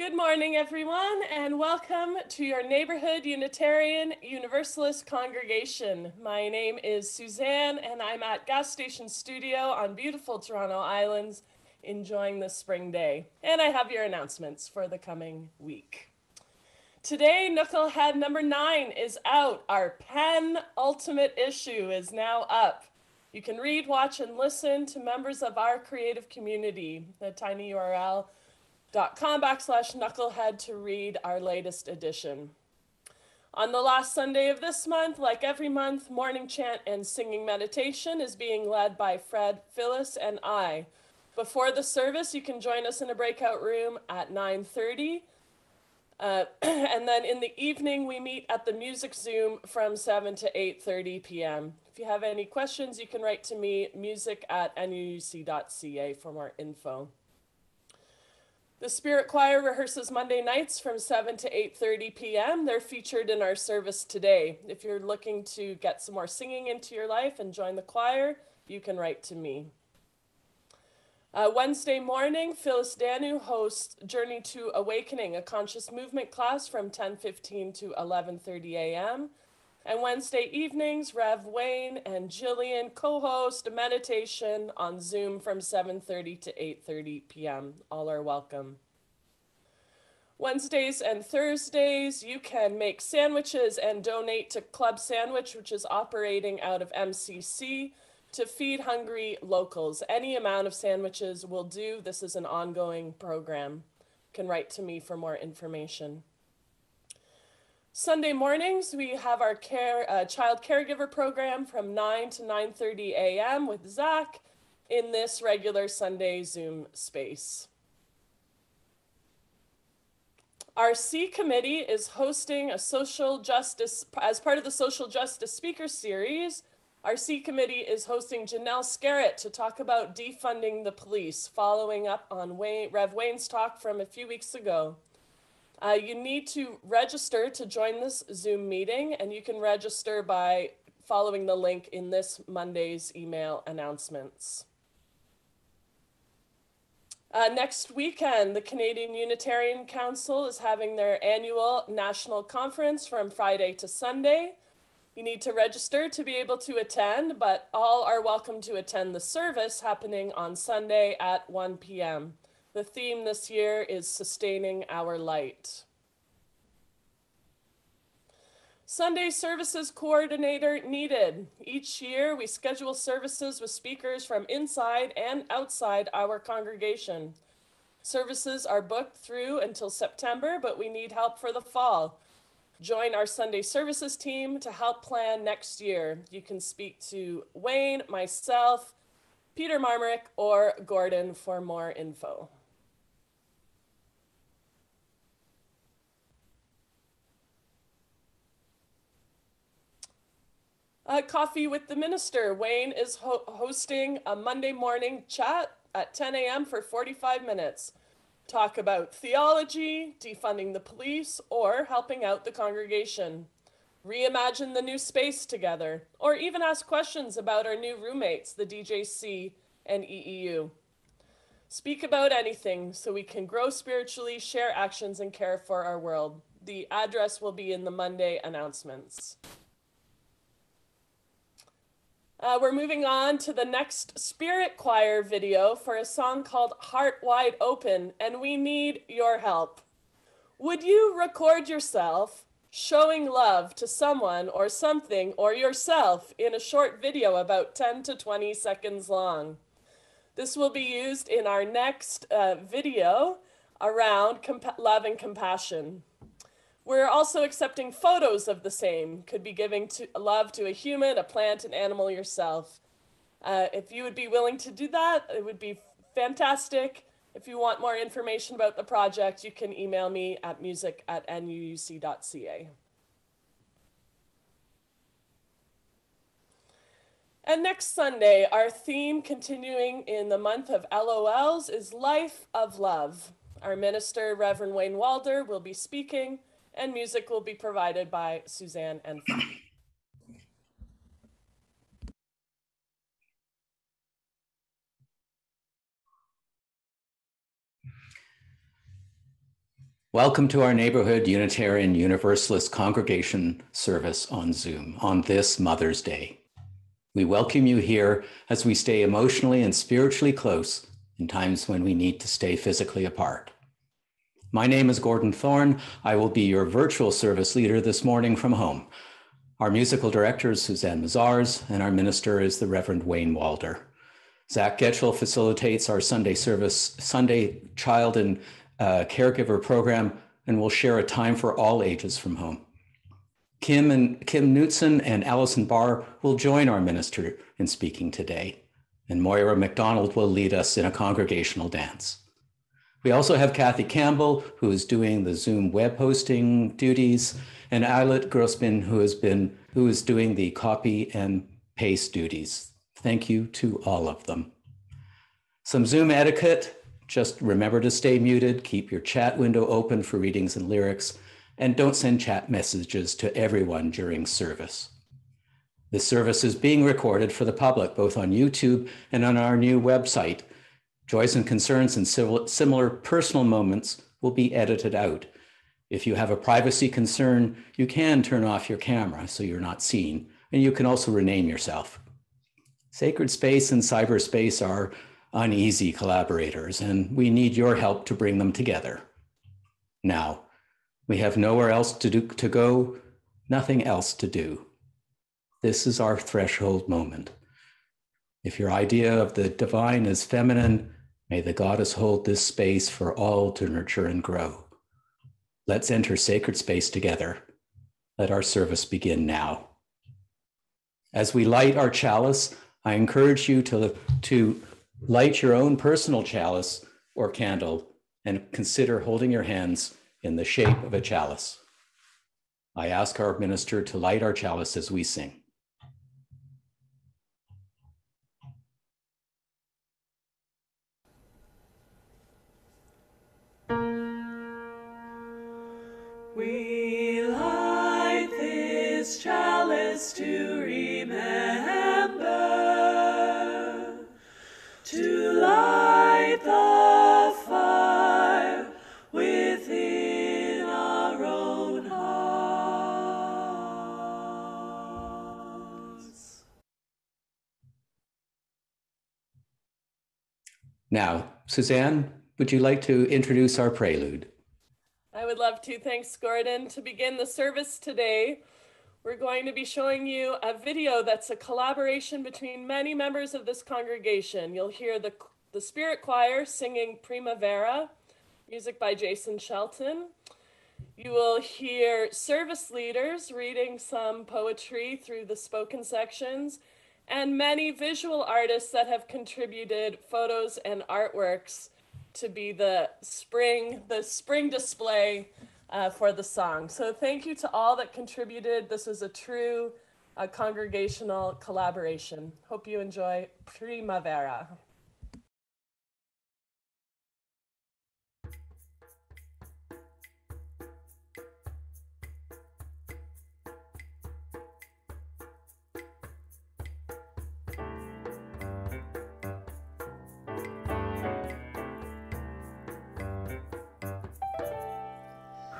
Good morning, everyone, and welcome to your Neighborhood Unitarian Universalist congregation. My name is Susanne, and I'm at Gas Station Studio on beautiful Toronto Islands, enjoying the spring day. And I have your announcements for the coming week. Today, Knucklehead number 9 is out. Our penultimate issue is now up. You can read, watch, and listen to members of our creative community. The tiny URL .com/knucklehead to read our latest edition. On the last Sunday of this month, like every month, morning chant and singing meditation is being led by Fred, Phyllis, and I. Before the service, you can join us in a breakout room at 9:30. And then in the evening, we meet at the Music Zoom from 7 to 8:30 p.m. If you have any questions, you can write to me, music@nuuc.ca for more info. The Spirit Choir rehearses Monday nights from 7 to 8:30 p.m. They're featured in our service today. If you're looking to get some more singing into your life and join the choir, you can write to me. Wednesday morning, Phyllis Danu hosts Journey to Awakening, a conscious movement class from 10:15 to 11:30 a.m. And Wednesday evenings, Rev Wayne and Jillian co-host a meditation on Zoom from 7:30 to 8:30 p.m. All are welcome. Wednesdays and Thursdays, you can make sandwiches and donate to Club Sandwich, which is operating out of MCC, to feed hungry locals. Any amount of sandwiches will do. This is an ongoing program. You can write to me for more information. Sunday mornings, we have our child caregiver program from 9 to 9:30 a.m. with Zach in this regular Sunday Zoom space. Our C committee is hosting a social justice, as part of the social justice speaker series. Our C committee is hosting Janelle Scarrett to talk about defunding the police, following up on Rev Wayne's talk from a few weeks ago. You need to register to join this Zoom meeting, and you can register by following the link in this Monday's email announcements. Next weekend, the Canadian Unitarian Council is having their annual national conference from Friday to Sunday. You need to register to be able to attend, but all are welcome to attend the service happening on Sunday at 1 p.m. The theme this year is Sustaining Our Light. Sunday services coordinator needed. Each year, we schedule services with speakers from inside and outside our congregation. Services are booked through until September, but we need help for the fall. Join our Sunday services team to help plan next year. You can speak to Wayne, myself, Peter Marmerick, or Gordon for more info. Coffee with the Minister. Wayne is hosting a Monday morning chat at 10 a.m. for 45 minutes. Talk about theology, defunding the police, or helping out the congregation. Reimagine the new space together, or even ask questions about our new roommates, the DJC and EEU. Speak about anything so we can grow spiritually, share actions, and care for our world. The address will be in the Monday announcements. We're moving on to the next Spirit Choir video for a song called Heart Wide Open, and we need your help. Would you record yourself showing love to someone or something or yourself in a short video about 10 to 20 seconds long? This will be used in our next video around love and compassion. We're also accepting photos of the same. Could be giving love to a human, a plant, an animal, yourself. If you would be willing to do that, it would be fantastic. If you want more information about the project, you can email me at music@nuuc.ca. And next Sunday, our theme continuing in the month of LOLs is Life of Love. Our minister, Reverend Wayne Walder, will be speaking, and music will be provided by Susanne and Thorne. Welcome to our Neighborhood Unitarian Universalist Congregation service on Zoom on this Mother's Day. We welcome you here as we stay emotionally and spiritually close in times when we need to stay physically apart. My name is Gordon Thorne. I will be your virtual service leader this morning from home. Our musical director is Susanne, and our minister is the Reverend Wayne Walder. Zach Getchell facilitates our Sunday child and caregiver program, and will share a time for all ages from home. Kim Knutson and Allison Barr will join our minister in speaking today, and Moira MacDonald will lead us in a congregational dance. We also have Kathy Campbell, who is doing the Zoom web hosting duties, and Eilert Grossman, who is doing the copy and paste duties. Thank you to all of them. Some Zoom etiquette. Just remember to stay muted, keep your chat window open for readings and lyrics, and don't send chat messages to everyone during service. This service is being recorded for the public, both on YouTube and on our new website. Joys and concerns and similar personal moments will be edited out. If you have a privacy concern, you can turn off your camera so you're not seen, and you can also rename yourself. Sacred space and cyberspace are uneasy collaborators, and we need your help to bring them together. Now, we have nowhere else to go, nothing else to do. This is our threshold moment. If your idea of the divine is feminine, may the goddess hold this space for all to nurture and grow. Let's enter sacred space together. Let our service begin now. As we light our chalice, I encourage you to light your own personal chalice or candle and consider holding your hands in the shape of a chalice. I ask our minister to light our chalice as we sing. We light this chalice to remember, to light the fire within our own hearts. Now, Susanne, would you like to introduce our prelude? I would love to. Thanks, Gordon. To begin the service today, we're going to be showing you a video that's a collaboration between many members of this congregation. You'll hear the Spirit Choir singing Primavera, music by Jason Shelton. You will hear service leaders reading some poetry through the spoken sections, and many visual artists that have contributed photos and artworks to be the spring display for the song. So thank you to all that contributed. This was a true congregational collaboration. Hope you enjoy Primavera.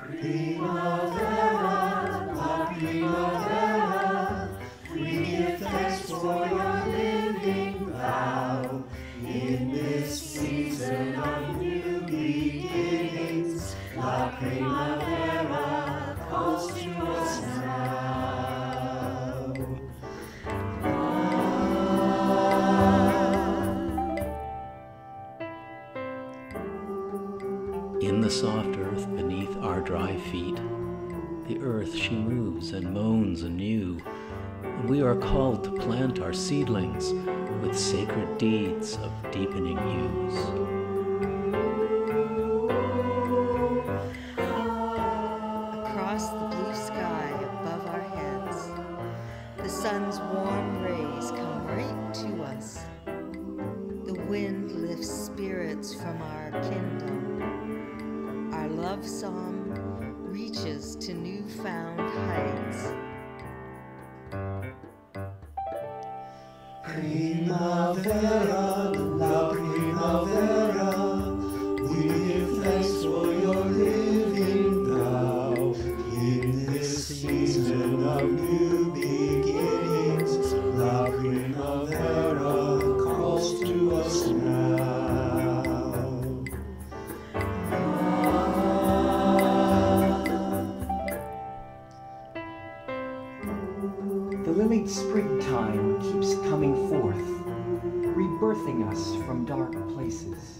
Primavera, la primavera, we give thanks for your living thou. In this season of new beginnings, la primavera calls to us now. In the soft earth beneath our dry feet, the earth she moves and moans anew, and we are called to plant our seedlings with sacred deeds of deepening hues. Across the blue sky above our heads, the sun's warm rays come right to us. The wind lifts spirits from our kingdom. Our love song reaches to newfound heights. Primavera, la primavera, we give thanks for your living of new beginnings. La primavera calls to us now. The lilied springtime keeps coming forth, rebirthing us from dark places.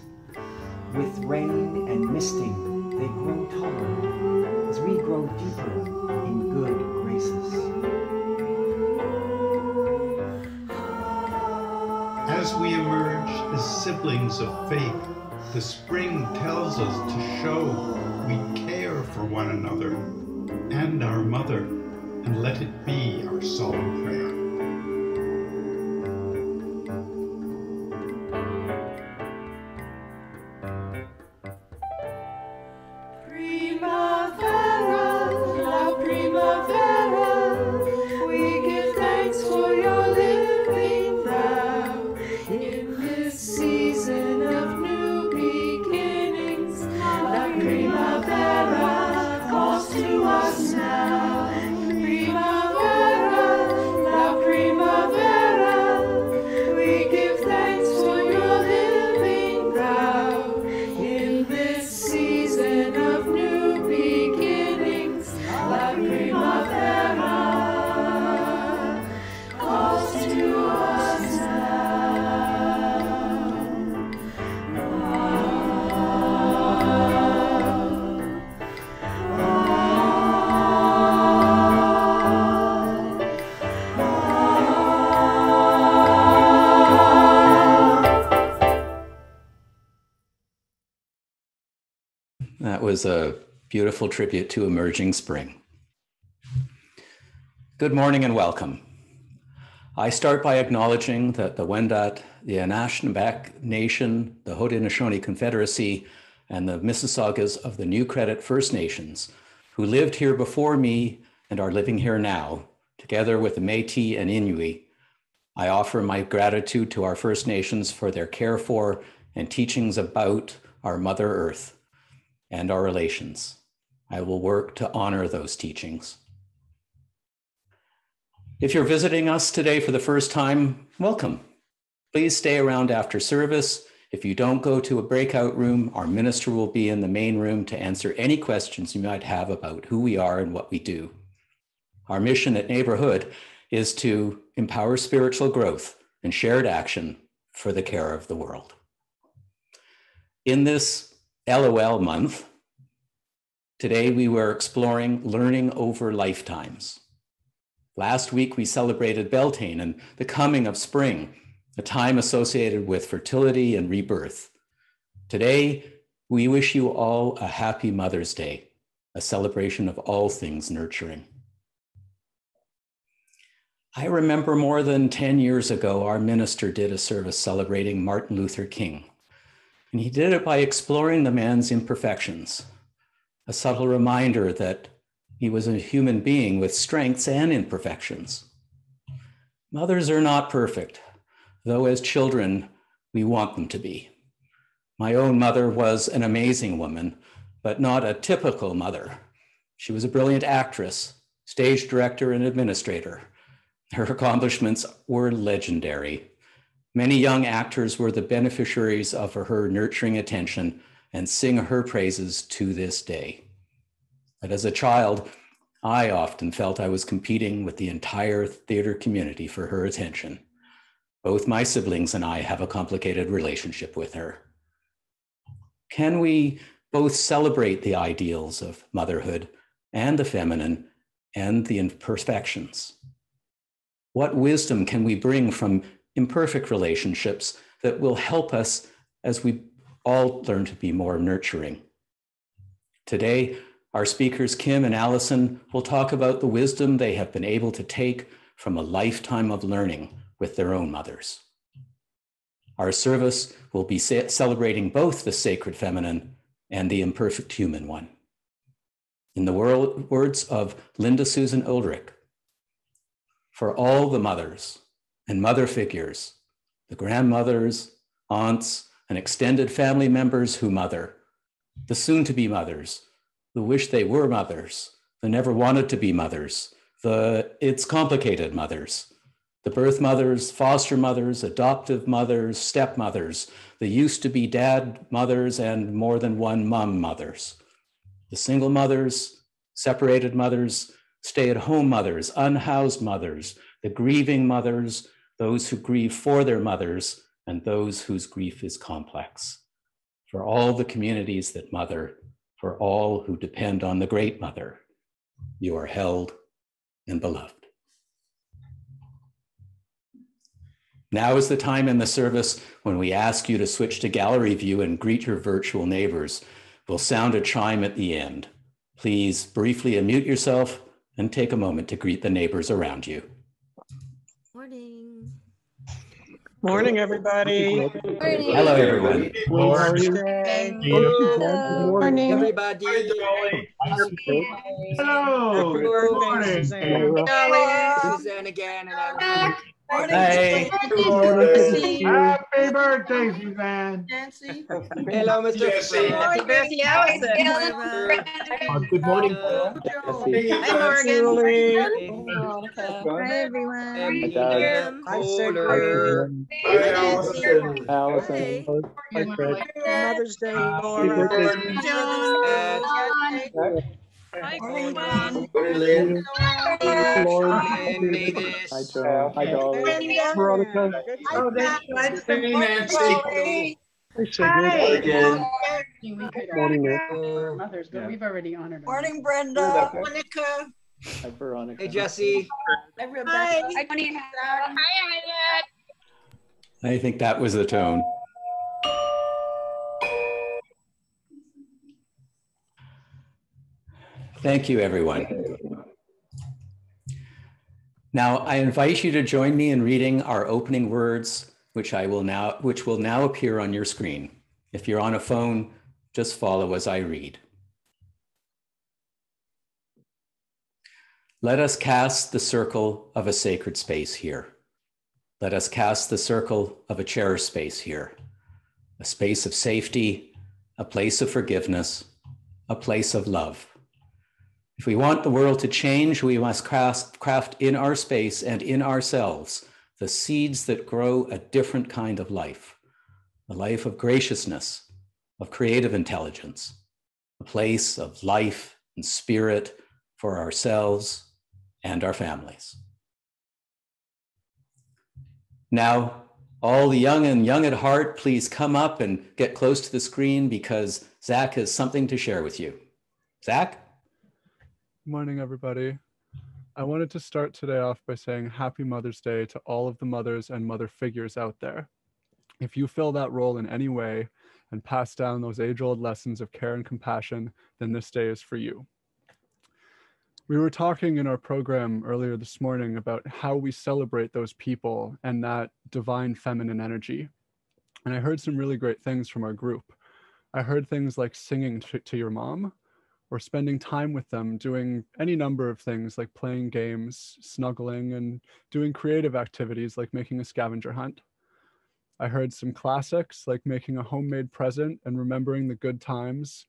With rain and misting, they grow taller as we grow deeper in good graces. As we emerge as siblings of faith, the spring tells us to show we care for one another and our mother, and let it be our solemn prayer. Primavera, la primavera, we give thanks for your living thou. In this season of new beginnings, la primavera calls to us now. Primavera, la primavera, we give thanks for your living thou. In this season of new beginnings, la primavera calls to us That was a beautiful tribute to emerging spring. Good morning and welcome. I start by acknowledging that the Wendat, the Anishinaabeg Nation, the Haudenosaunee Confederacy, and the Mississaugas of the New Credit First Nations, who lived here before me and are living here now, together with the Métis and Inuit, I offer my gratitude to our First Nations for their care for and teachings about our Mother Earth and our relations. I will work to honor those teachings. If you're visiting us today for the first time, welcome. Please stay around after service. If you don't go to a breakout room, our minister will be in the main room to answer any questions you might have about who we are and what we do. Our mission at Neighborhood is to empower spiritual growth and shared action for the care of the world. In this LOL month, today we were exploring learning over lifetimes. Last week we celebrated Beltane and the coming of spring, a time associated with fertility and rebirth. Today we wish you all a happy Mother's Day, a celebration of all things nurturing. I remember more than 10 years ago, our minister did a service celebrating Martin Luther King. And he did it by exploring the man's imperfections, a subtle reminder that he was a human being with strengths and imperfections. Mothers are not perfect, though as children, we want them to be. My own mother was an amazing woman, but not a typical mother. She was a brilliant actress, stage director, and administrator. Her accomplishments were legendary. Many young actors were the beneficiaries of her nurturing attention and sing her praises to this day. But as a child, I often felt I was competing with the entire theater community for her attention. Both my siblings and I have a complicated relationship with her. Can we both celebrate the ideals of motherhood and the feminine and the imperfections? What wisdom can we bring from imperfect relationships that will help us as we all learn to be more nurturing? Today, our speakers, Kim and Allison, will talk about the wisdom they have been able to take from a lifetime of learning with their own mothers. Our service will be celebrating both the sacred feminine and the imperfect human one. In the words of Linda Susan Ulrich, for all the mothers and mother figures, the grandmothers, aunts, and extended family members who mother, the soon-to-be mothers, the wish they were mothers, the never wanted to be mothers, It's complicated mothers. The birth mothers, foster mothers, adoptive mothers, stepmothers, the used to be dad mothers, and more than one mom mothers. The single mothers, separated mothers, stay-at-home mothers, unhoused mothers, the grieving mothers, those who grieve for their mothers, and those whose grief is complex. For all the communities that mother, for all who depend on the great mother, you are held and beloved. Now is the time in the service when we ask you to switch to gallery view and greet your virtual neighbors. We'll sound a chime at the end. Please briefly unmute yourself and take a moment to greet the neighbors around you. Morning. Morning, everybody. Morning. Hello, everyone. Morning. Morning, everybody. Hello. Happy birthday, Susanne. Susanne again. Hi. Happy birthday, Susanne. Nancy. Hello, Mr. Fred. Happy birthday, Allison. Good morning. Hi, Morgan. Veronica. Hi, everyone. Hi, Allison. Allison. Hi, Fred. Mother's Day, Happy Laura. birthday. Hi, Morning, John. Morning, Lynn. And Mavis. Hi, Joe. Hi, Dolly. Veronica. Oh, hey, Nancy. Hi, Hi again. Morning, Nick. Mothers, but we've already honored them. Morning, Brenda. Monica. Hi, Veronica. Hey, Jesse. Hi. I think that was the tone. Thank you, everyone. Now, I invite you to join me in reading our opening words, which will now appear on your screen. If you're on a phone, just follow as I read. Let us cast the circle of a sacred space here. Let us cast the circle of a cherished space here. A space of safety, a place of forgiveness, a place of love. If we want the world to change, we must craft in our space and in ourselves the seeds that grow a different kind of life, a life of graciousness, of creative intelligence, a place of life and spirit for ourselves and our families. Now, all the young and young at heart, please come up and get close to the screen because Zach has something to share with you. Zach? Morning, everybody. I wanted to start today off by saying Happy Mother's Day to all of the mothers and mother figures out there. If you fill that role in any way and pass down those age-old lessons of care and compassion, then this day is for you. We were talking in our program earlier this morning about how we celebrate those people and that divine feminine energy. And I heard some really great things from our group. I heard things like singing to your mom, or spending time with them, doing any number of things like playing games, snuggling, and doing creative activities like making a scavenger hunt. I heard some classics like making a homemade present and remembering the good times,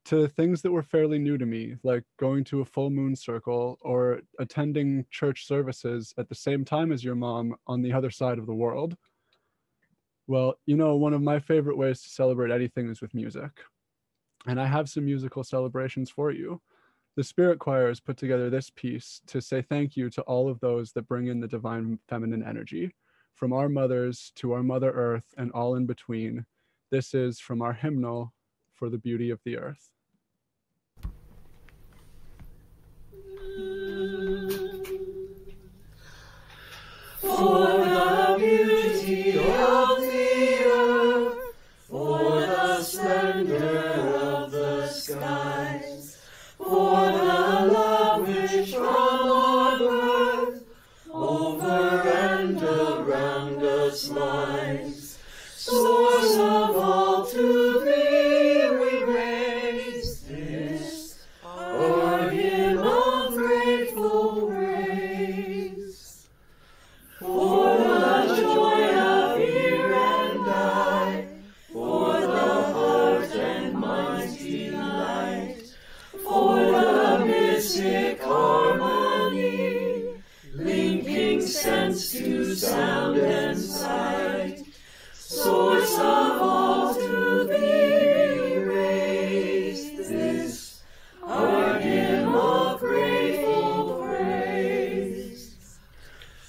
to things that were fairly new to me, like going to a full moon circle or attending church services at the same time as your mom on the other side of the world. Well, you know, one of my favorite ways to celebrate anything is with music. And I have some musical celebrations for you. The Spirit Choir has put together this piece to say thank you to all of those that bring in the divine feminine energy, from our mothers to our Mother Earth and all in between. This is from our hymnal, For the Beauty of the Earth. For the beauty of the earth, for the splendor of the skies, for the love which from our birth over and around us lies. Source of all to thee we raise sound and sight, source of all to thee we raise this, our hymn of grateful praise.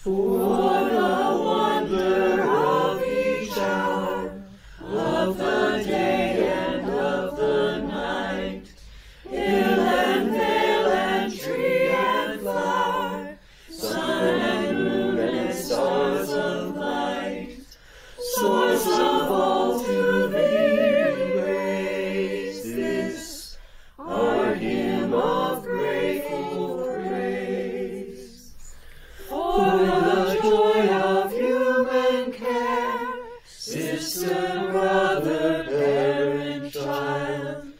For the wonder of each hour, of the day and of the night, hill and vale and tree and flower, sun and moon and stars of light, source of all to thee we raise this, our hymn of grateful praise. For the joy of human care, sister, brother, parent, child,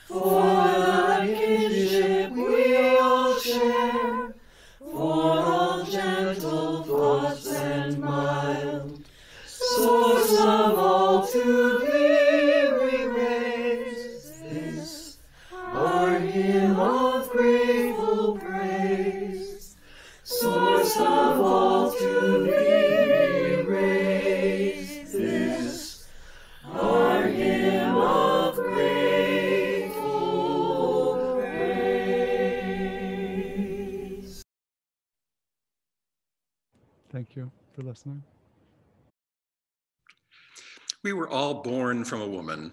for the kinship we all share, for all gentle thoughts and mild, source of all to thee we raise this, our hymn of grateful praise. Source of all to thee we raise this, our hymn of grateful praise. Thank you for listening. We were all born from a woman.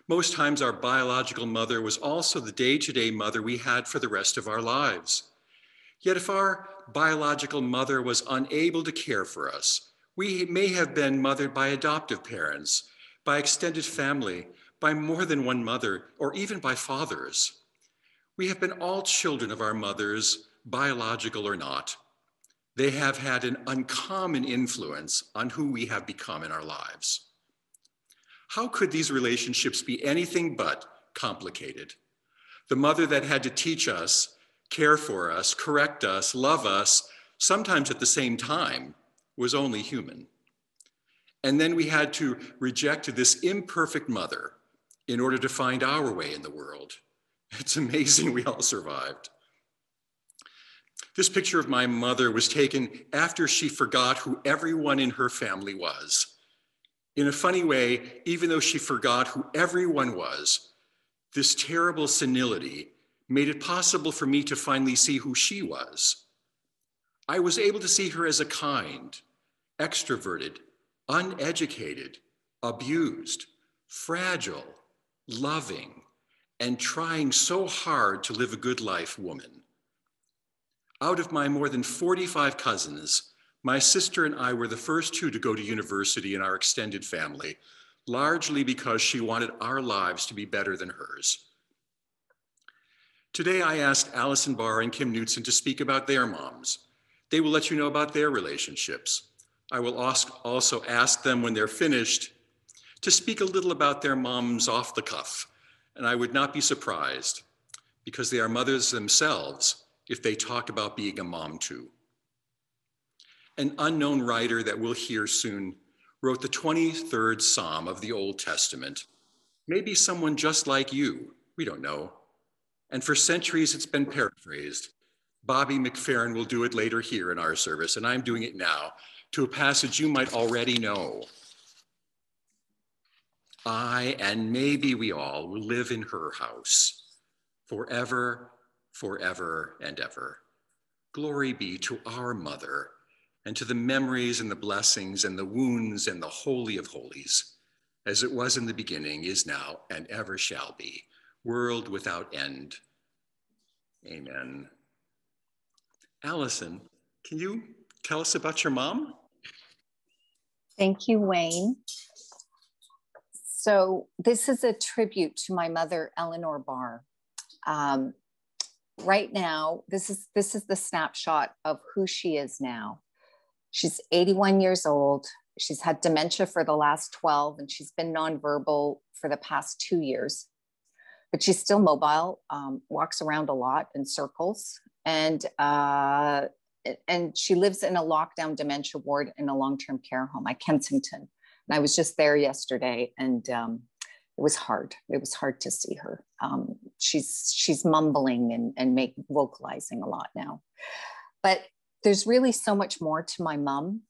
Most times our biological mother was also the day-to-day mother we had for the rest of our lives. Yet if our biological mother was unable to care for us, we may have been mothered by adoptive parents, by extended family, by more than one mother, or even by fathers. We have been all children of our mothers, biological or not. They have had an uncommon influence on who we have become in our lives. How could these relationships be anything but complicated? The mother that had to teach us, care for us, correct us, love us, sometimes at the same time, was only human. And then we had to reject this imperfect mother in order to find our way in the world. It's amazing we all survived. This picture of my mother was taken after she forgot who everyone in her family was. In a funny way, even though she forgot who everyone was, this terrible senility made it possible for me to finally see who she was. I was able to see her as a kind, extroverted, uneducated, abused, fragile, loving, and trying so hard to live a good life woman. Out of my more than 45 cousins, my sister and I were the first two to go to university in our extended family, largely because she wanted our lives to be better than hers. Today, I asked Allison, Barr, and Knutson to speak about their moms. They will let you know about their relationships. I will also ask them when they're finished to speak a little about their moms off the cuff, and I would not be surprised because they are mothers themselves if they talk about being a mom too. An unknown writer that we'll hear soon wrote the 23rd Psalm of the Old Testament. Maybe someone just like you, we don't know. And for centuries, it's been paraphrased. Bobby McFerrin will do it later here in our service, and I'm doing it now to a passage you might already know. I, and maybe we all, will live in her house forever, forever, and ever. Glory be to our mother, and to the memories and the blessings and the wounds and the Holy of Holies, as it was in the beginning, is now, and ever shall be, world without end. Amen. Allison, can you tell us about your mom? Thank you, Wayne. So this is a tribute to my mother, Eleanor Barr. Right now, this is the snapshot of who she is now. She's 81 years old. She's had dementia for the last 12, and she's been nonverbal for the past 2 years. But she's still mobile, walks around a lot in circles, and she lives in a lockdown dementia ward in a long-term care home at Kensington. And I was just there yesterday, and it was hard. It was hard to see her. She's mumbling and vocalizing a lot now. But there's really so much more to my mom.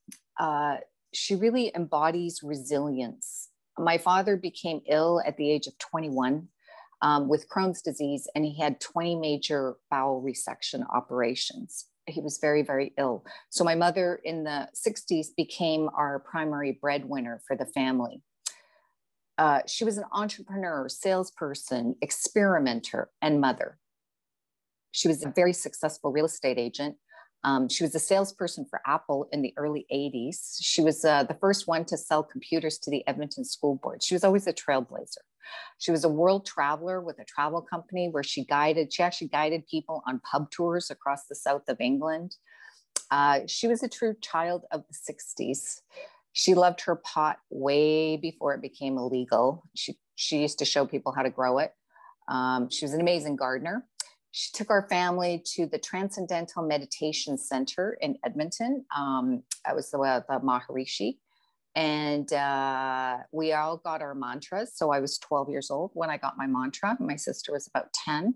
She really embodies resilience. My father became ill at the age of 21 with Crohn's disease, and he had 20 major bowel resection operations. He was very, very ill. So my mother in the 60s became our primary breadwinner for the family. She was an entrepreneur, salesperson, experimenter, and mother. She was a very successful real estate agent. She was a salesperson for Apple in the early 80s. She was the first one to sell computers to the Edmonton School Board. She was always a trailblazer. She was a world traveler with a travel company where she actually guided people on pub tours across the south of England. She was a true child of the 60s. She loved her pot way before it became illegal. She used to show people how to grow it. She was an amazing gardener. She took our family to the Transcendental Meditation Center in Edmonton. That was the Maharishi. And we all got our mantras. So I was 12 years old when I got my mantra. My sister was about 10.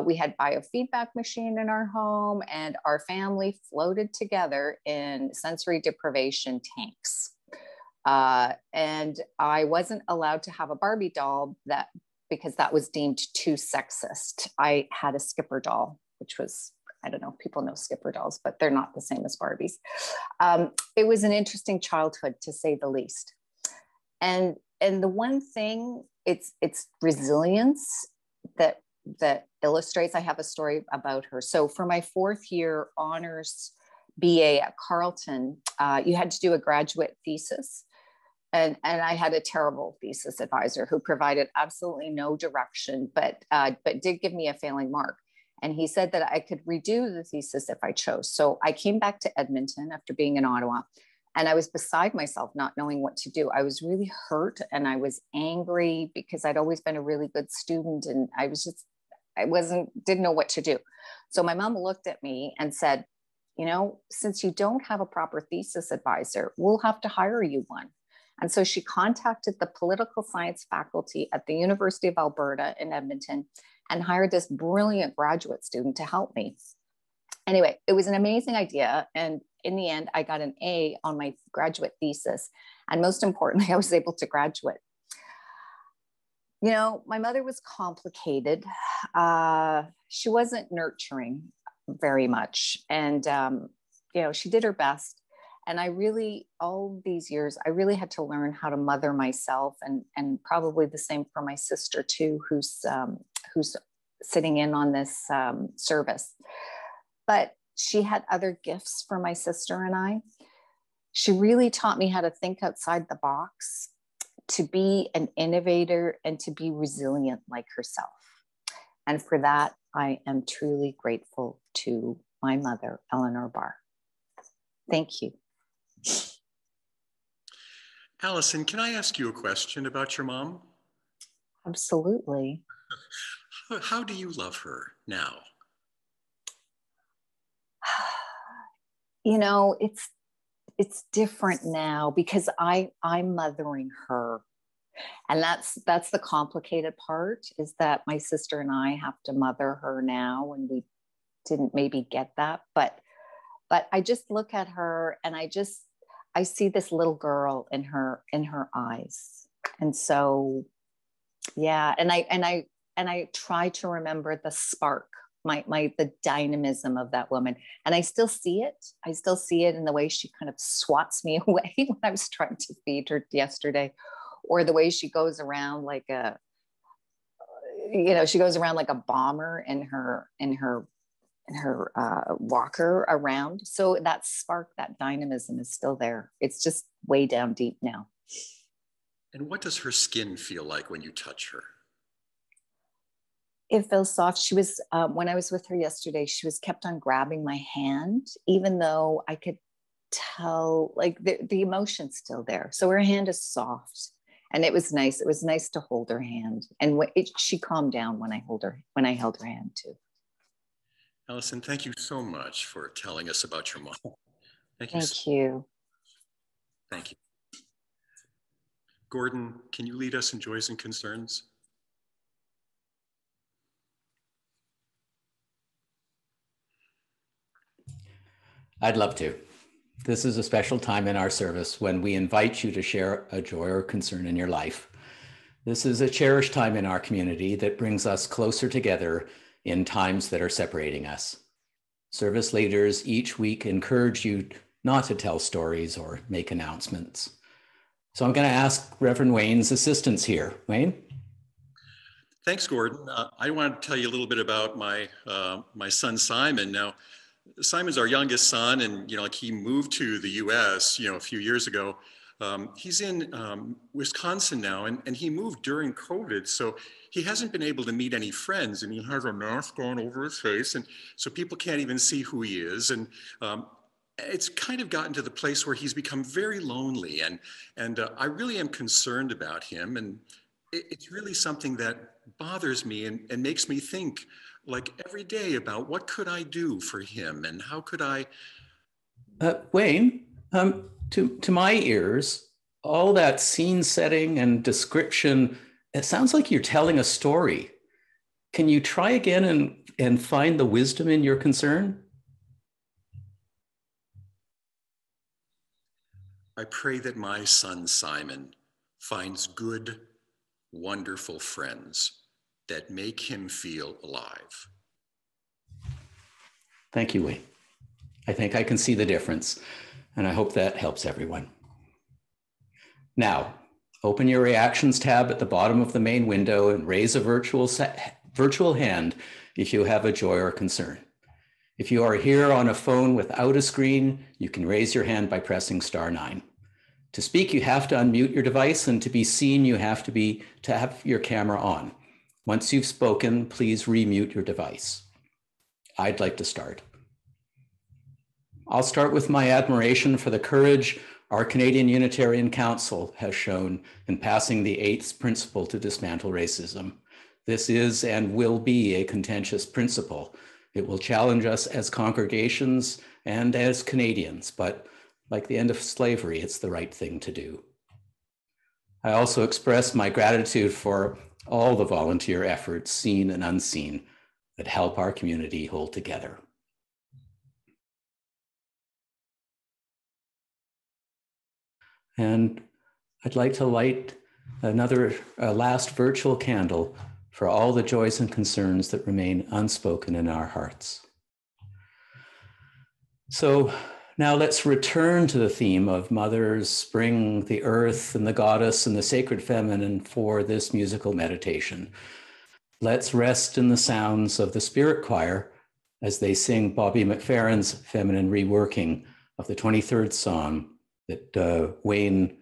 We had biofeedback machine in our home, and our family floated together in sensory deprivation tanks. And I wasn't allowed to have a Barbie doll because that was deemed too sexist. I had a Skipper doll, which was, I don't know, people know Skipper dolls, but they're not the same as Barbies. It was an interesting childhood, to say the least. And the one thing, it's resilience that illustrates. I have a story about her. So for my 4th year honors BA at Carleton, you had to do a graduate thesis. And I had a terrible thesis advisor who provided absolutely no direction, but did give me a failing mark. And he said that I could redo the thesis if I chose. So I came back to Edmonton after being in Ottawa, and I was beside myself, not knowing what to do. I was really hurt and I was angry because I'd always been a really good student, and didn't know what to do. So my mom looked at me and said, since you don't have a proper thesis advisor, we'll have to hire you one. And so she contacted the political science faculty at the University of Alberta in Edmonton and hired this brilliant graduate student to help me. Anyway, it was an amazing idea. And in the end, I got an A on my graduate thesis. And most importantly, I was able to graduate. My mother was complicated. She wasn't nurturing very much. And, she did her best. And all these years, I really had to learn how to mother myself, and probably the same for my sister too, who's sitting in on this service. But she had other gifts for my sister and I. She really taught me how to think outside the box, to be an innovator, and to be resilient like herself. And for that, I am truly grateful to my mother, Eleanor Barr. Thank you. Allison, can I ask you a question about your mom? Absolutely. How do you love her now? It's different now because I'm mothering her. And that's the complicated part, is that my sister and I have to mother her now, and we didn't maybe get that. But I just look at her and I see this little girl in her eyes. And so, yeah. And I try to remember the spark, the dynamism of that woman. And I still see it. I still see it in the way she kind of swats me away when I was trying to feed her yesterday, or the way she goes around like a bomber in her walker around. So that spark, that dynamism is still there. It's just way down deep now. And what does her skin feel like when you touch her? It feels soft. She was, when I was with her yesterday, she was kept on grabbing my hand, even though I could tell like the emotion's still there. So her hand is soft, and it was nice. It was nice to hold her hand. And she calmed down when I held her hand too. Allison, thank you so much for telling us about your mom. Thank you. Thank you. Gordon, can you lead us in joys and concerns? I'd love to. This is a special time in our service when we invite you to share a joy or concern in your life. This is a cherished time in our community that brings us closer together in times that are separating us. Service leaders each week encourage you not to tell stories or make announcements. So I'm going to ask Reverend Wayne's assistance here. Wayne? Thanks, Gordon. I want to tell you a little bit about my son, Simon. Now, Simon's our youngest son, and he moved to the U.S. A few years ago. He's in Wisconsin now, and he moved during COVID, so he hasn't been able to meet any friends, and he has a mask on over his face, and so people can't even see who he is. And it's kind of gotten to the place where he's become very lonely, and I really am concerned about him, and it's really something that bothers me and makes me think, like, every day about what could I do for him and how could I... Wayne, to my ears, all that scene setting and description, it sounds like you're telling a story. Can you try again and find the wisdom in your concern? I pray that my son Simon finds good, wonderful friends that make him feel alive. Thank you, Wayne. I think I can see the difference, and I hope that helps everyone. Now, open your reactions tab at the bottom of the main window and raise a virtual hand if you have a joy or concern. If you are here on a phone without a screen, you can raise your hand by pressing *9. To speak, you have to unmute your device, and to be seen, you have to have your camera on. Once you've spoken, please remute your device. I'd like to start. I'll start with my admiration for the courage our Canadian Unitarian Council has shown in passing the 8th principle to dismantle racism. This is and will be a contentious principle. It will challenge us as congregations and as Canadians, but like the end of slavery, it's the right thing to do. I also express my gratitude for all the volunteer efforts, seen and unseen, that help our community hold together. And I'd like to light another last virtual candle for all the joys and concerns that remain unspoken in our hearts. So now let's return to the theme of mothers, spring, the earth, and the goddess, and the sacred feminine for this musical meditation. Let's rest in the sounds of the Spirit Choir as they sing Bobby McFerrin's feminine reworking of the 23rd song that Wayne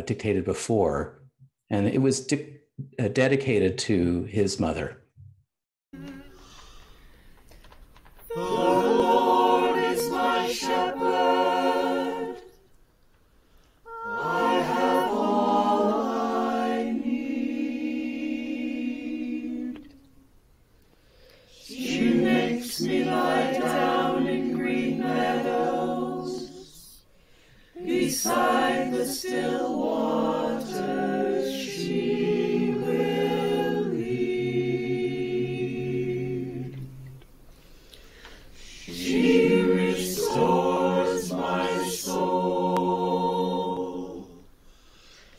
dictated before. And it was dedicated to his mother. The Lord is my shepherd. I have all I need. She makes me lie down in green meadows. Beside the still waters she will lead. She restores my soul.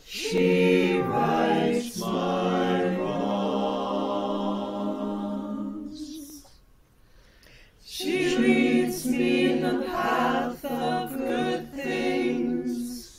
She rights my wrongs. She leads me in the path of good things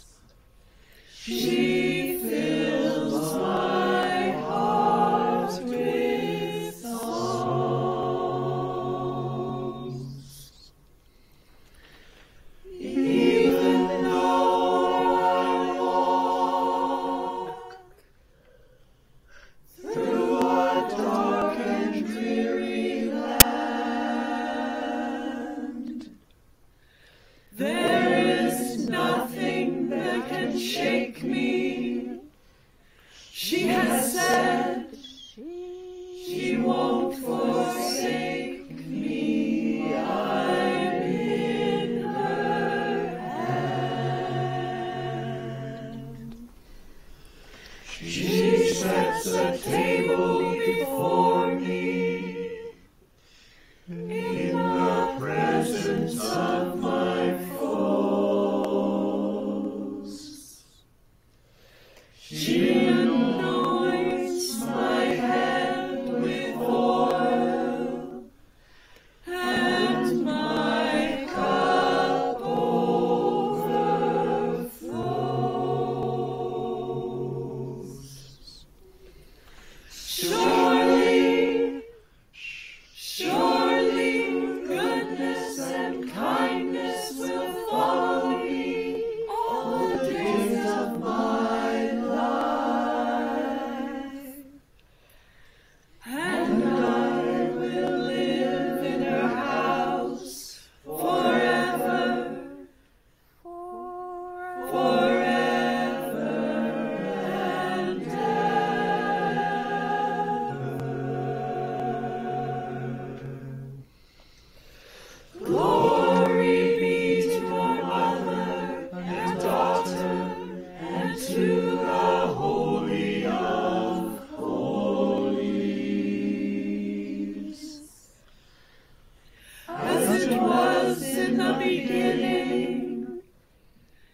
beginning,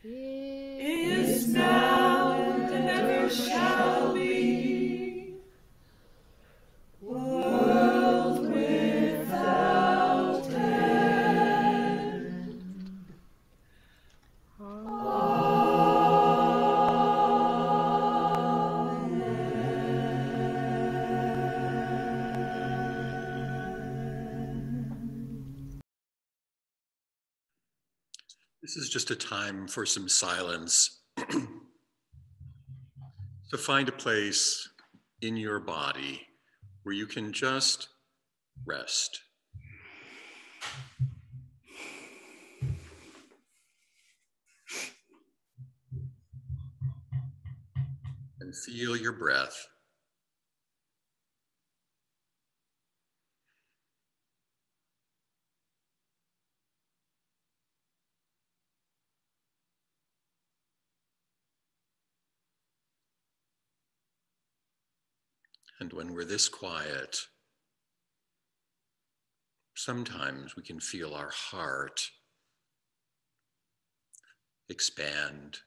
is now, and ever shall be. World without end. This is just a time for some silence. So find a place in your body where you can just rest. And feel your breath. And when we're this quiet, sometimes we can feel our heart expand.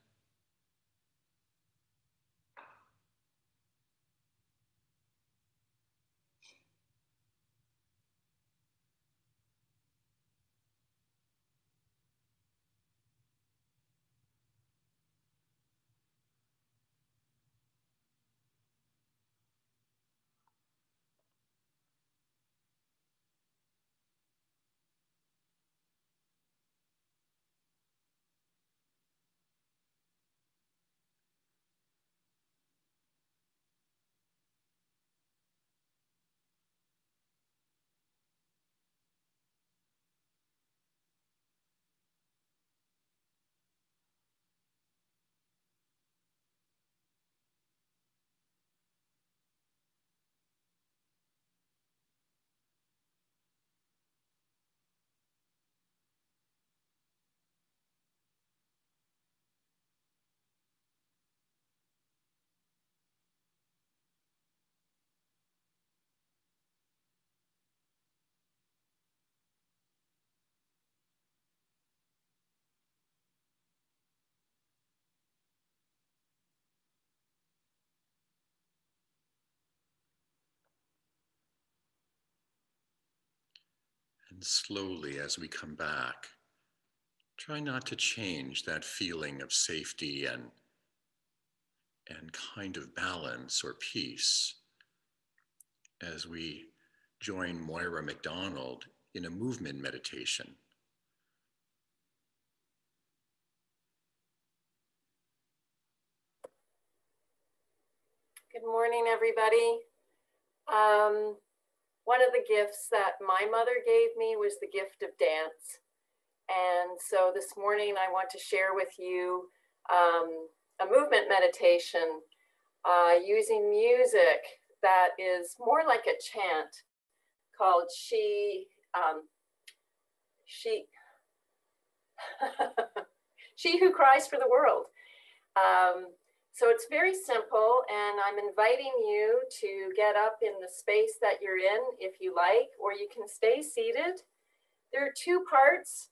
And slowly, as we come back, try not to change that feeling of safety and kind of balance or peace as we join Moira MacDonald in a movement meditation. Good morning, everybody. One of the gifts that my mother gave me was the gift of dance. And so this morning I want to share with you a movement meditation using music that is more like a chant called She Who Cries for the World. So it's very simple, and I'm inviting you to get up in the space that you're in if you like, or you can stay seated. There are two parts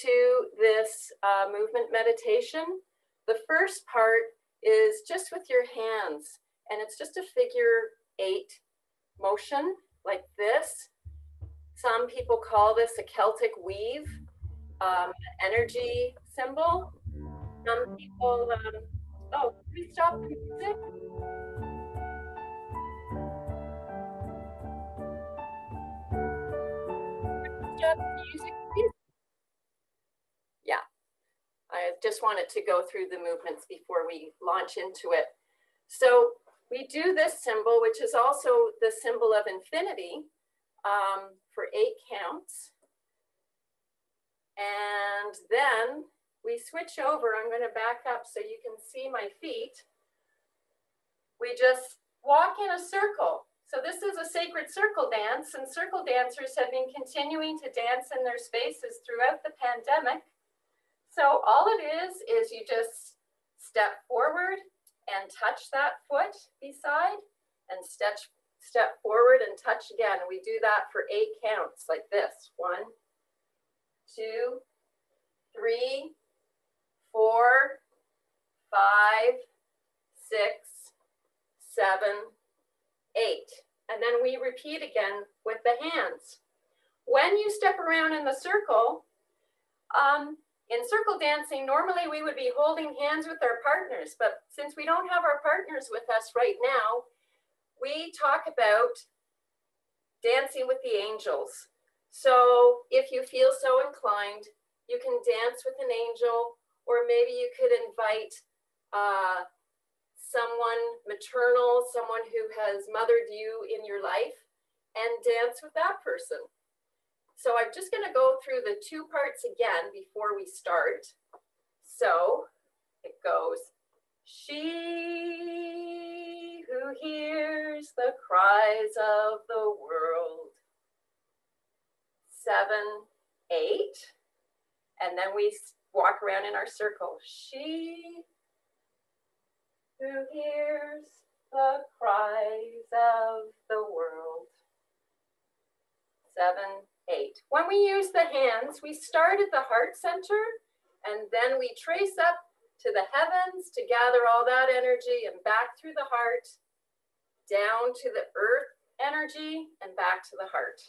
to this movement meditation. The first part is just with your hands, and it's just a figure 8 motion like this. Some people call this a Celtic weave, energy symbol. Some people, oh, can we stop the music? Stop the music, please. Yeah, I just wanted to go through the movements before we launch into it. So we do this symbol, which is also the symbol of infinity, for 8 counts. And then we switch over. I'm going to back up so you can see my feet. We just walk in a circle. So this is a sacred circle dance, and circle dancers have been continuing to dance in their spaces throughout the pandemic. So all it is you just step forward and touch that foot beside, and step forward and touch again. We do that for 8 counts like this. 1, 2, 3, 4, 5, 6, 7, 8. And then we repeat again with the hands. When you step around in the circle, in circle dancing, normally we would be holding hands with our partners, but since we don't have our partners with us right now, we talk about dancing with the angels. So if you feel so inclined, you can dance with an angel, or maybe you could invite someone maternal, someone who has mothered you in your life, and dance with that person. So I'm just going to go through the 2 parts again before we start. So it goes, she who hears the cries of the world. 7, 8. And then we walk around in our circle. She who hears the cries of the world. 7, 8. When we use the hands, we start at the heart center, and then we trace up to the heavens to gather all that energy, and back through the heart, down to the earth energy, and back to the heart.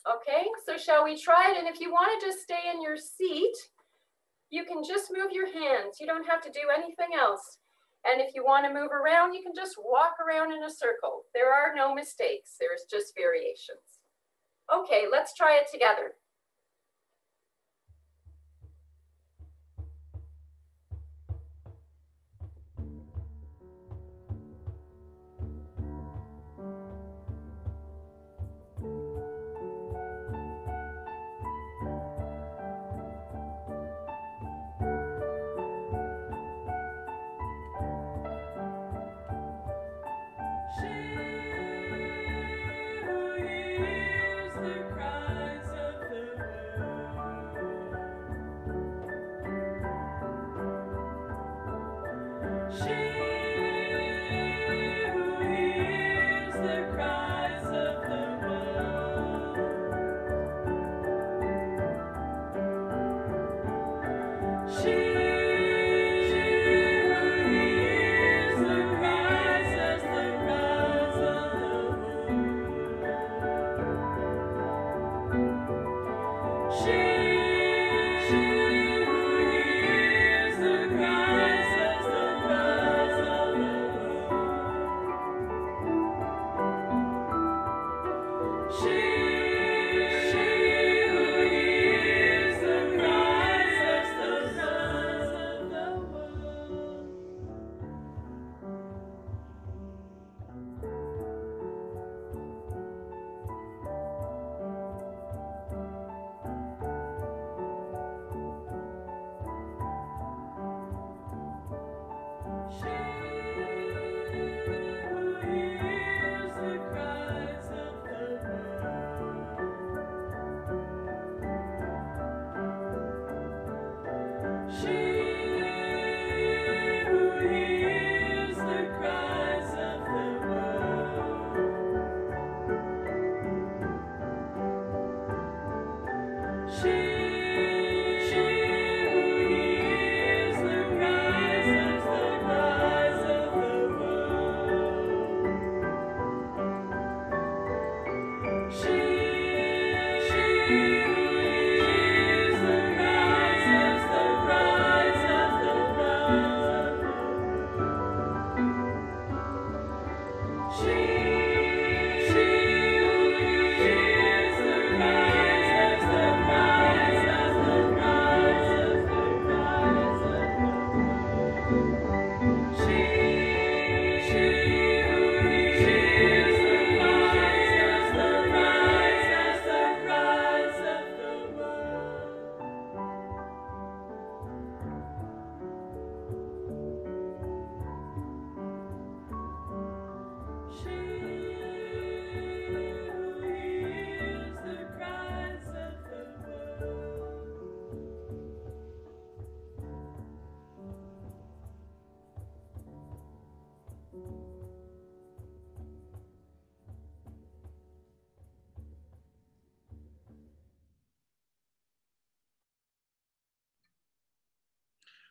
Okay, so shall we try it? And if you want to just stay in your seat, you can just move your hands. You don't have to do anything else. And if you want to move around, you can just walk around in a circle. There are no mistakes. There's just variations. Okay, let's try it together.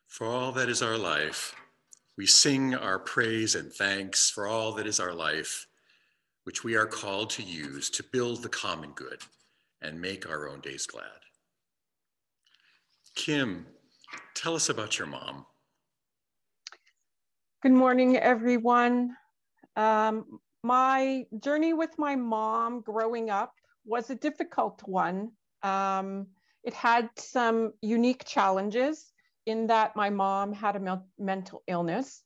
For all that is our life, we sing our praise and thanks for all that is our life, which we are called to use to build the common good and make our own days glad. Kim, tell us about your mom. Good morning, everyone. My journey with my mom growing up was a difficult one. It had some unique challenges in that my mom had a mental illness.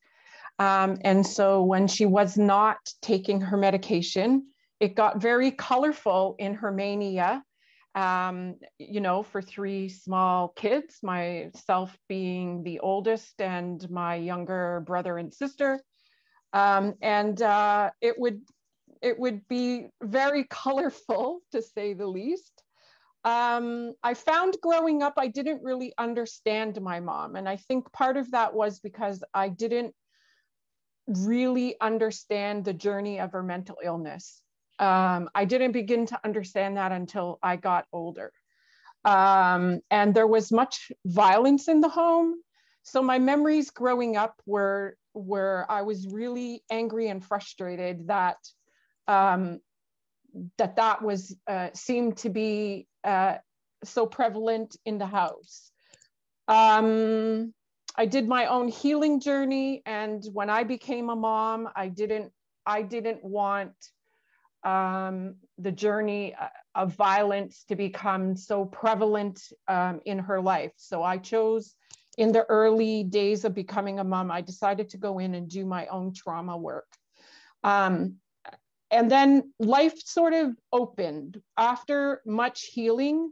And so when she was not taking her medication, it got very colorful in her mania, you know, for 3 small kids, myself being the oldest and my younger brother and sister. It would be very colorful, to say the least. I found growing up, I didn't really understand my mom. And I think part of that was because I didn't really understand the journey of her mental illness. I didn't begin to understand that until I got older. And there was much violence in the home. So my memories growing up were I was really angry and frustrated that that was seemed to be so prevalent in the house. I did my own healing journey, and when I became a mom, I didn't want the journey of violence to become so prevalent in her life. So I chose, in the early days of becoming a mom, I decided to go in and do my own trauma work. And then life sort of opened. After much healing,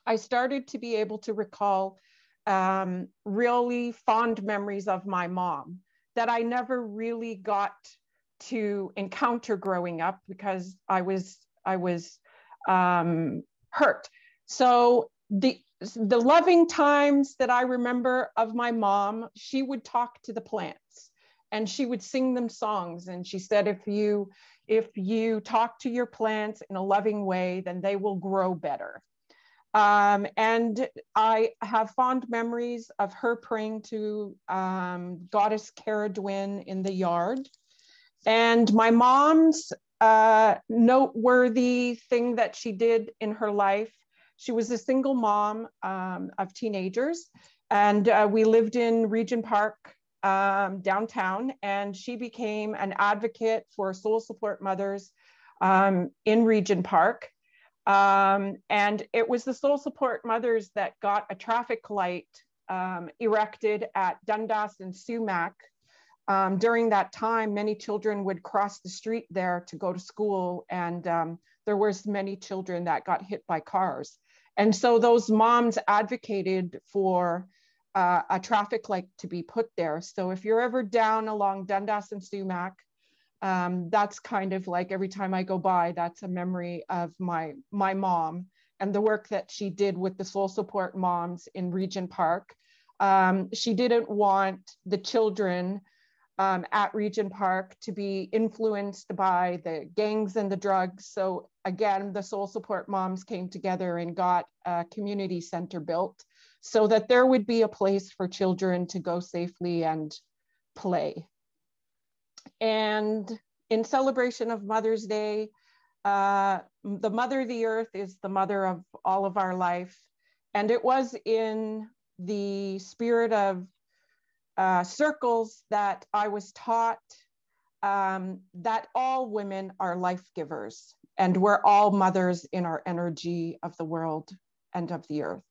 I started to be able to recall really fond memories of my mom that I never really got to encounter growing up because I was hurt. So the loving times that I remember of my mom, she would talk to the plants and she would sing them songs. And she said, if you talk to your plants in a loving way, then they will grow better. And I have fond memories of her praying to Goddess Caradwin in the yard. And my mom's noteworthy thing that she did in her life, she was a single mom of teenagers, and we lived in Regent Park downtown, and she became an advocate for soul support mothers in Regent Park. And it was the soul support mothers that got a traffic light erected at Dundas and Sumac. During that time, many children would cross the street there to go to school, and there was many children that got hit by cars. And so those moms advocated for a traffic light to be put there. So if you're ever down along Dundas and Sumac, that's kind of like every time I go by, that's a memory of my mom and the work that she did with the soul support moms in Regent Park. She didn't want the children at Regent Park to be influenced by the gangs and the drugs. So again, the soul support moms came together and got a community center built so that there would be a place for children to go safely and play. And in celebration of Mother's Day, the Mother of the Earth is the mother of all of our life. And it was in the spirit of circles that I was taught that all women are life givers, and we're all mothers in our energy of the world and of the earth.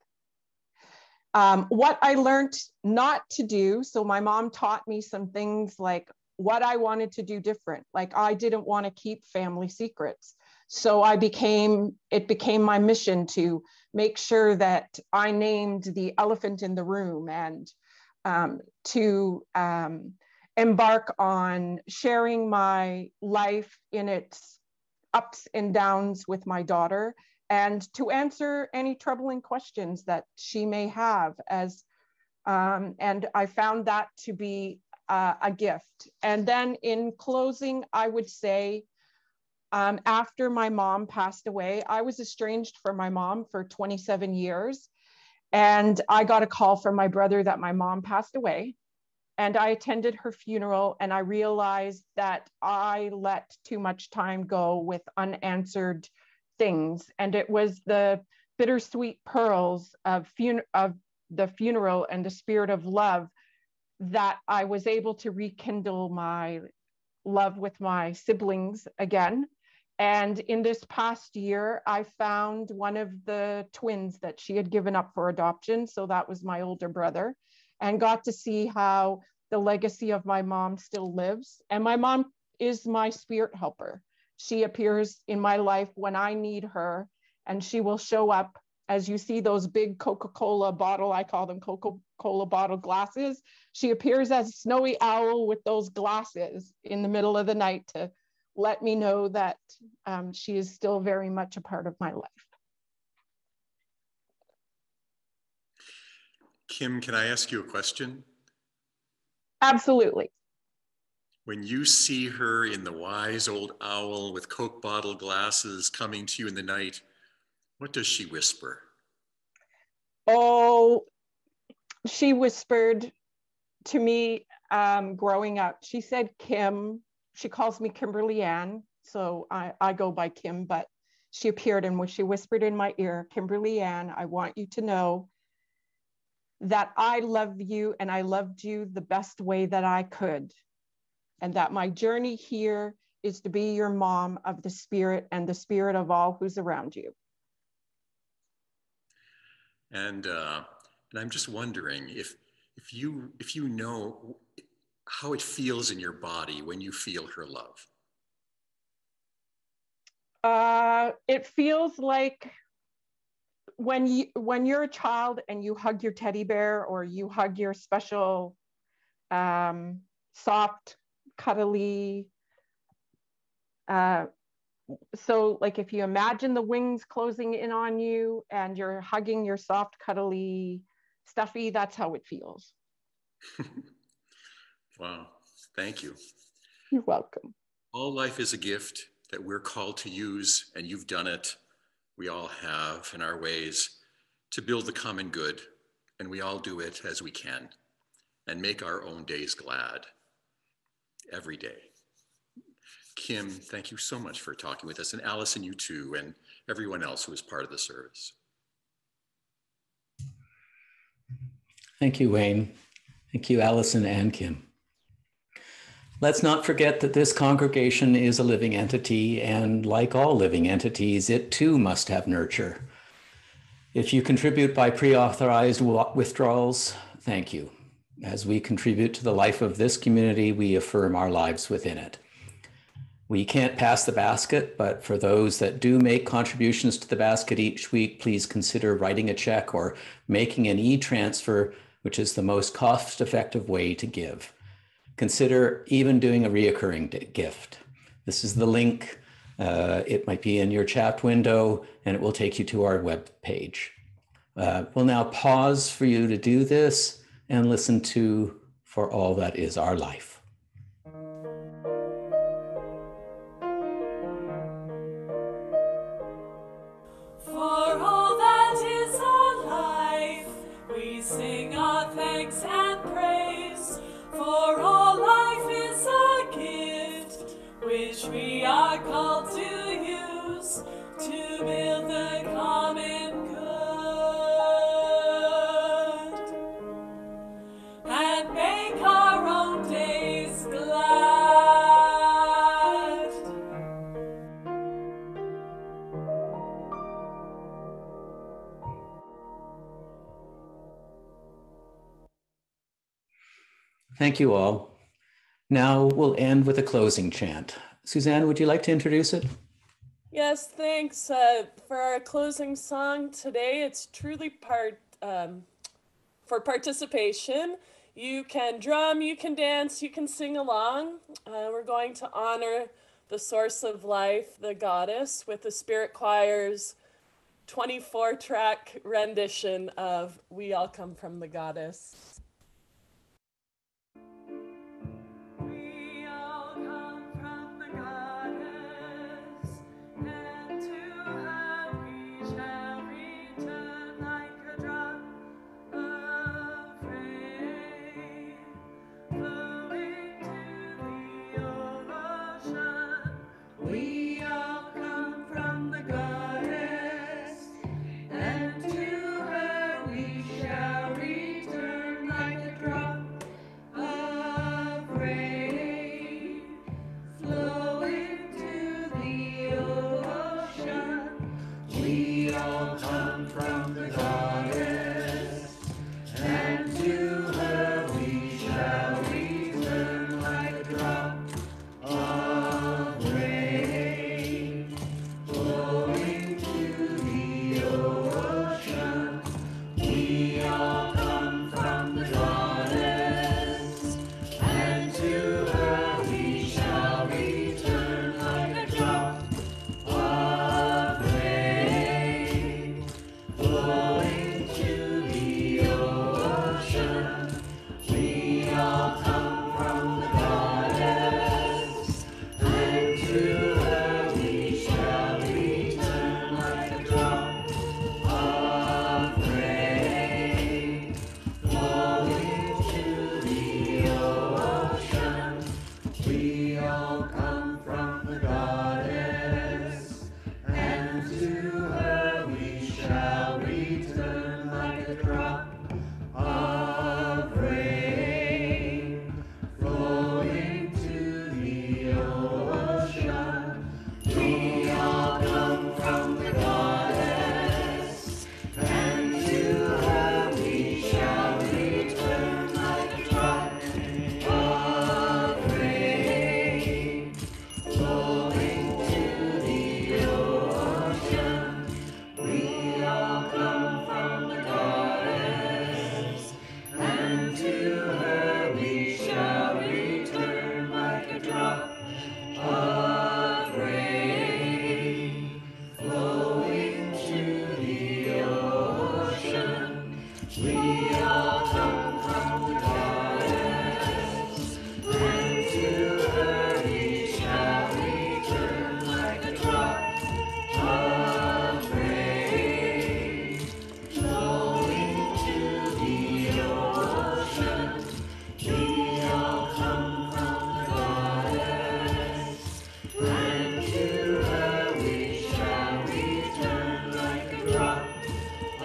What I learned not to do, so my mom taught me some things like what I wanted to do different. Like I didn't want to keep family secrets. So it became my mission to make sure that I named the elephant in the room, and to embark on sharing my life in its ups and downs with my daughter, and to answer any troubling questions that she may have and I found that to be a gift. And then in closing, I would say, after my mom passed away, I was estranged from my mom for 27 years. And I got a call from my brother that my mom passed away. And I attended her funeral, and I realized that I let too much time go with unanswered things. And it was the bittersweet pearls of the funeral and the spirit of love that I was able to rekindle my love with my siblings again. And in this past year, I found one of the twins that she had given up for adoption. So that was my older brother, and got to see how the legacy of my mom still lives. And my mom is my spirit helper. She appears in my life when I need her, and she will show up as you see those big Coca-Cola bottle, I call them Coca-Cola bottle glasses. She appears as a snowy owl with those glasses in the middle of the night to let me know that she is still very much a part of my life. Kim, can I ask you a question? Absolutely. When you see her in the wise old owl with Coke bottle glasses coming to you in the night, what does she whisper? Oh, she whispered to me growing up. She said, Kim. She calls me Kimberly Ann, so I go by Kim, but she appeared and she whispered in my ear, Kimberly Ann, I want you to know that I love you and I loved you the best way that I could. And that my journey here is to be your mom of the spirit and the spirit of all who's around you. And I'm just wondering if you know how it feels in your body when you feel her love. It feels like when you're a child and you hug your teddy bear or you hug your special soft, cuddly. So like if you imagine the wings closing in on you and you're hugging your soft, cuddly stuffy, that's how it feels. Wow, thank you. You're welcome. All life is a gift that we're called to use, and you've done it. We all have in our ways to build the common good, and we all do it as we can and make our own days glad every day. Kim, thank you so much for talking with us, and Allison, you too, and everyone else who was part of the service. Thank you, Wayne. Thank you, Allison and Kim. Let's not forget that this congregation is a living entity, and like all living entities, it too must have nurture. If you contribute by pre-authorized withdrawals, thank you. As we contribute to the life of this community, we affirm our lives within it. We can't pass the basket, but for those that do make contributions to the basket each week, please consider writing a check or making an e-transfer, which is the most cost-effective way to give. Consider even doing a reoccurring gift. This is the link. It might be in your chat window, and it will take you to our web page. We'll now pause for you to do this and listen to For All That Is Our Life. For all that is our life, we sing our thanks and praise. For all life is a gift, which we are called to use to build the common good and make our own days glad. Thank you all. Now we'll end with a closing chant. Susanne, would you like to introduce it? Yes, thanks. For our closing song today, it's truly for participation. You can drum, you can dance, you can sing along. We're going to honor the source of life, the goddess, with the Spirit Choir's 24-track rendition of We All Come From the Goddess. of rain flowing to the ocean. We all come from the goddess, and to her we shall return like a drop of rain flowing to the ocean. We all come from the goddess, and to her we shall return like a drop of rain flowing to the ocean. We all come from the goddess, and to her we shall return like a drop of rain flowing to the ocean. We all come from the goddess, and to her we shall return like a drop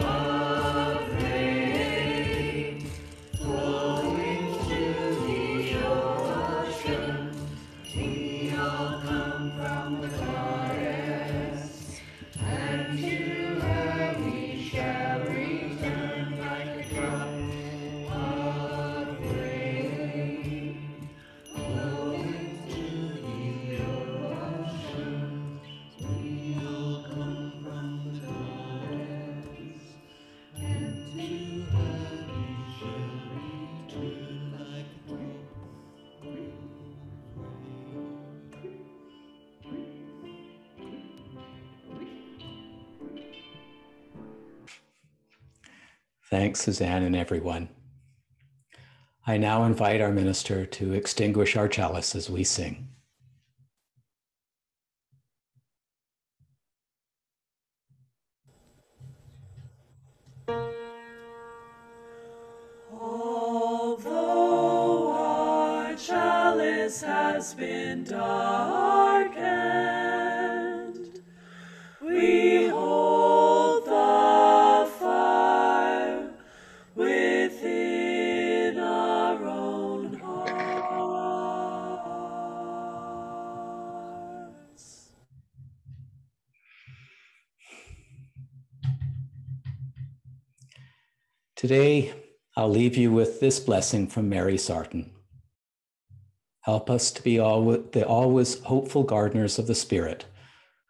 of rain flowing to the ocean. We all come from the goddess, and to her we shall return like a drop of rain flowing to the ocean. We all come from the goddess, and to her we shall return like a drop of rain. Thanks, Susanne and everyone. I now invite our minister to extinguish our chalice as we sing. Although our chalice has been darkened, we hold the fire within our own hearts. Today, I'll leave you with this blessing from Mary Sarton. Help us to be the always hopeful gardeners of the Spirit,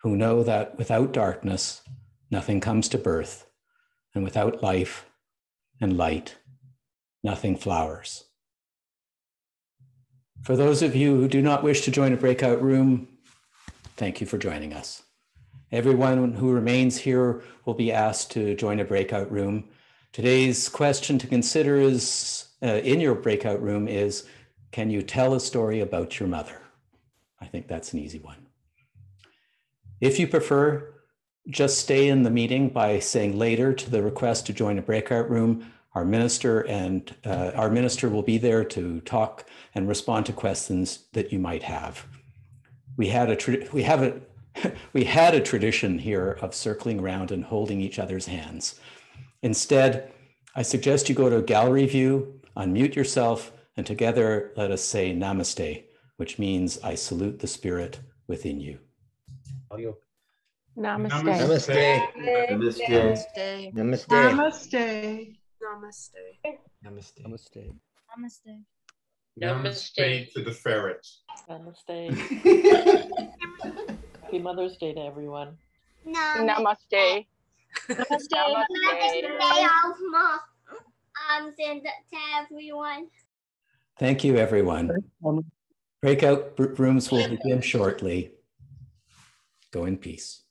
who know that without darkness, nothing comes to birth, and without life and light, nothing flowers. For those of you who do not wish to join a breakout room, thank you for joining us. Everyone who remains here will be asked to join a breakout room. Today's question to consider is, in your breakout room is, can you tell a story about your mother? I think that's an easy one. If you prefer, just stay in the meeting by saying later to the request to join a breakout room. Our minister will be there to talk and respond to questions that you might have. We had a tradition here of circling around and holding each other's hands. Instead, I suggest you go to gallery view, unmute yourself, and together let us say namaste, which means I salute the spirit within you. Namaste. Namaste. Namaste. Namaste. Namaste. Namaste. Namaste. Namaste. Namaste to the ferrets. Namaste. Happy Mother's Day to everyone. Namaste. Namaste. To everyone. Thank you, everyone. Breakout rooms will begin shortly. Go in peace.